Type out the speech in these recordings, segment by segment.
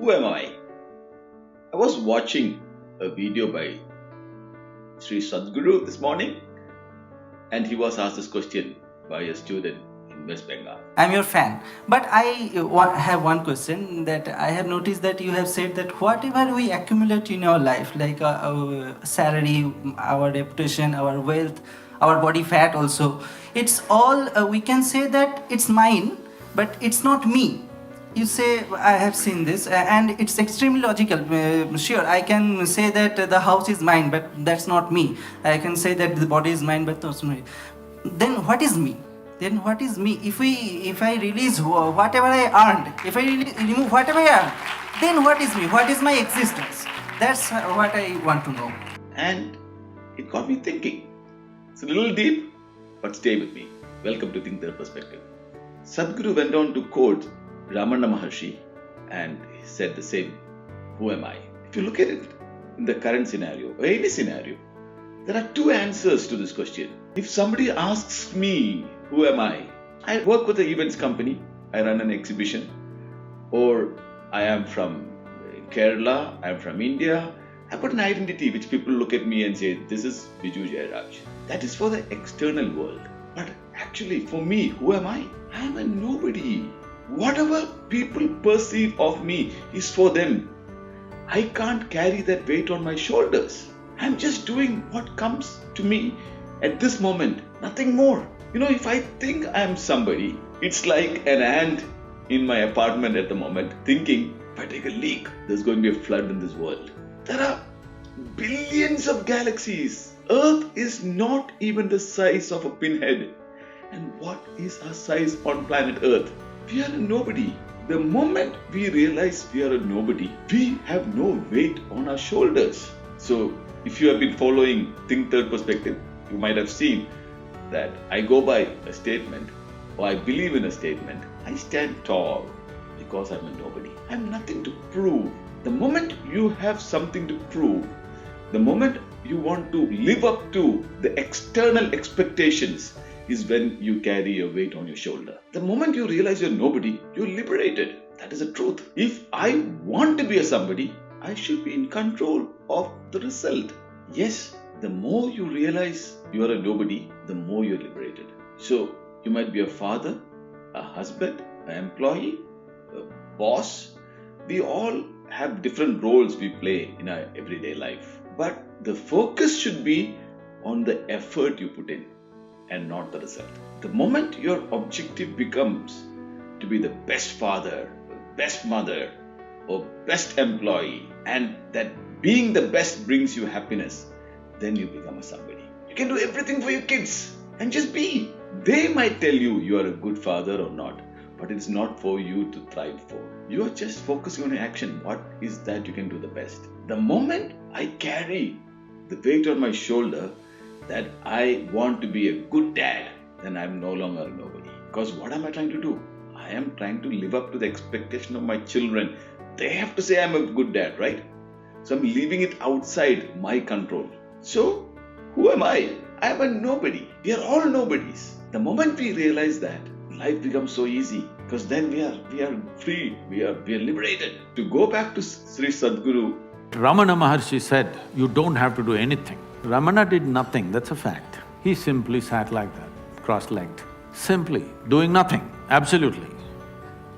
Who am I? I was watching a video by Sri Sadhguru this morning, and he was asked this question by a student in West Bengal. I'm your fan, but I have one question that I have noticed that you have said that whatever we accumulate in our life, like our salary, our reputation, our wealth, our body fat also, it's all, we can say that it's mine, but it's not me. You say, I have seen this, and it's extremely logical. Sure, I can say that the house is mine, but that's not me. I can say that the body is mine, but that's not me. Then what is me? Then what is me? If I release whatever I earned, if I remove whatever I earned, then what is me? What is my existence? That's what I want to know. And it got me thinking. It's a little deep, but stay with me. Welcome to Think Their Perspective. Sadhguru went on to quote Ramana Maharshi and he said the same. Who am I? If you look at it in the current scenario, or any scenario, there are two answers to this question. If somebody asks me, who am I? I work with an events company, I run an exhibition, or I am from Kerala, I am from India. I put an identity which people look at me and say, this is Biju Jayaraaj. That is for the external world. But actually, for me, who am I? I am a nobody. Whatever people perceive of me is for them. I can't carry that weight on my shoulders. I'm just doing what comes to me at this moment, nothing more. If I think I'm somebody, it's like an ant in my apartment at the moment thinking, if I take a leak, there's going to be a flood in this world. There are billions of galaxies. Earth is not even the size of a pinhead. And what is our size on planet Earth? We are a nobody. The moment we realize we are a nobody, we have no weight on our shoulders. So, if you have been following Think Third Perspective, you might have seen that I go by a statement, or I believe in a statement. I stand tall because I'm a nobody. I have nothing to prove. The moment you have something to prove, the moment you want to live up to the external expectations, is when you carry a weight on your shoulder. The moment you realize you're nobody, you're liberated. That is the truth. If I want to be a somebody, I should be in control of the result. Yes, the more you realize you are a nobody, the more you're liberated. So, you might be a father, a husband, an employee, a boss. We all have different roles we play in our everyday life. But the focus should be on the effort you put in and not the result. The moment your objective becomes to be the best father, best mother, or best employee, and that being the best brings you happiness, then you become a somebody. You can do everything for your kids and just be. They might tell you you are a good father or not, but it's not for you to thrive for. You are just focusing on action. What is that you can do the best? The moment I carry the weight on my shoulder that I want to be a good dad, then I'm no longer a nobody. Because what am I trying to do? I am trying to live up to the expectation of my children. They have to say I'm a good dad, right? So I'm leaving it outside my control. So, who am I? I am a nobody. We are all nobodies. The moment we realize that, life becomes so easy. Because then we are free. We are liberated. To go back to Sri Sadhguru Ramana Maharshi said, you don't have to do anything. Ramana did nothing, that's a fact. He simply sat like that, cross-legged. Simply, doing nothing, absolutely.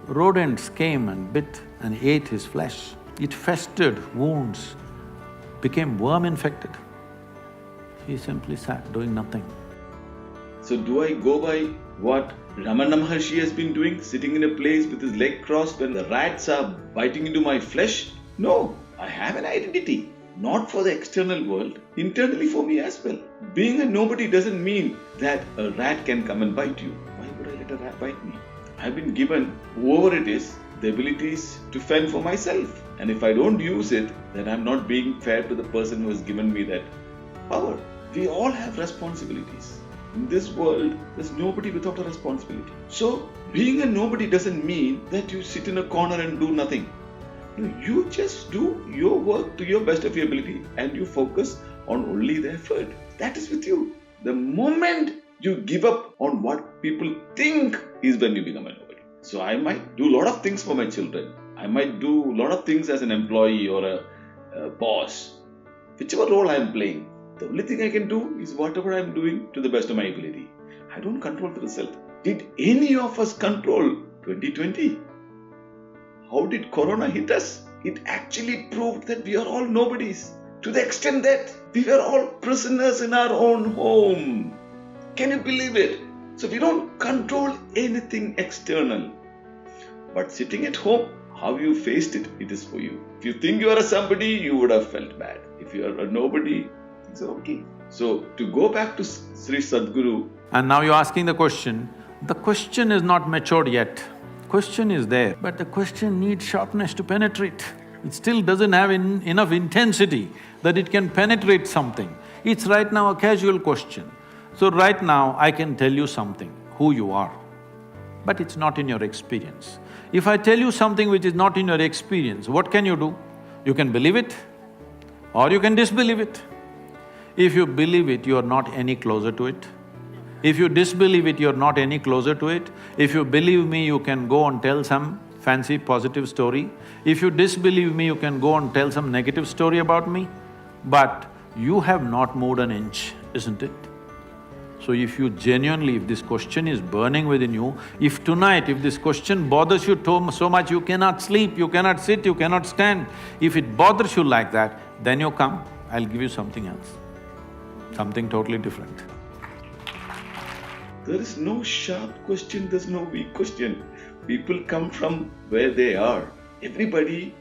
Rodents came and bit and ate his flesh. It festered, wounds, became worm-infected. He simply sat, doing nothing. So do I go by what Ramana Maharshi has been doing, sitting in a place with his leg crossed when the rats are biting into my flesh? No, I have an identity. Not for the external world, internally for me as well. Being a nobody doesn't mean that a rat can come and bite you. Why would I let a rat bite me? I've been given, whoever it is, the abilities to fend for myself. And if I don't use it, then I'm not being fair to the person who has given me that power. We all have responsibilities. In this world, there's nobody without a responsibility. So, being a nobody doesn't mean that you sit in a corner and do nothing. No, you just do your work to your best of your ability and you focus on only the effort. That is with you. The moment you give up on what people think is when you become a nobody. So I might do a lot of things for my children, I might do a lot of things as an employee or a boss, whichever role I am playing. The only thing I can do is whatever I am doing to the best of my ability. I don't control the result. Did any of us control 2020? How did Corona hit us? It actually proved that we are all nobodies, to the extent that we were all prisoners in our own home. Can you believe it? So we don't control anything external. But sitting at home, how you faced it, it is for you. If you think you are a somebody, you would have felt bad. If you are a nobody, it's okay. So to go back to Sri Sadhguru. And now you're asking the question is not matured yet. Question is there, but the question needs sharpness to penetrate. It still doesn't have enough intensity that it can penetrate something. It's right now a casual question. So right now, I can tell you something, who you are, but it's not in your experience. If I tell you something which is not in your experience, what can you do? You can believe it or you can disbelieve it. If you believe it, you are not any closer to it. If you disbelieve it, you're not any closer to it. If you believe me, you can go and tell some fancy positive story. If you disbelieve me, you can go and tell some negative story about me. But you have not moved an inch, isn't it? So if you genuinely, if this question is burning within you, if tonight, if this question bothers you so much, you cannot sleep, you cannot sit, you cannot stand, if it bothers you like that, then you come, I'll give you something else, something totally different. There is no sharp question, there's no weak question. People come from where they are. Everybody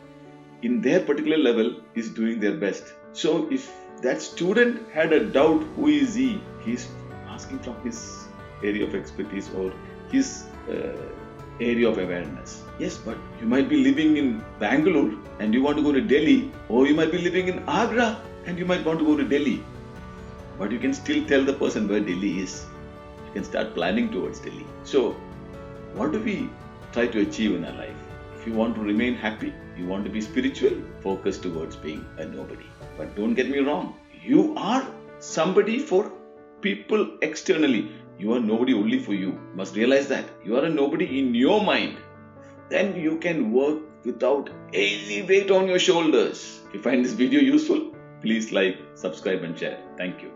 in their particular level is doing their best. So if that student had a doubt, who is he? He's asking from his area of expertise or his area of awareness. Yes, but you might be living in Bangalore and you want to go to Delhi, or you might be living in Agra and you might want to go to Delhi. But you can still tell the person where Delhi is. You can start planning towards Delhi. So, what do we try to achieve in our life? If you want to remain happy, you want to be spiritual, focus towards being a nobody. But don't get me wrong, you are somebody for people externally. You are nobody only for you. You must realize that. You are a nobody in your mind. Then you can work without any weight on your shoulders. If you find this video useful, please like, subscribe and share. Thank you.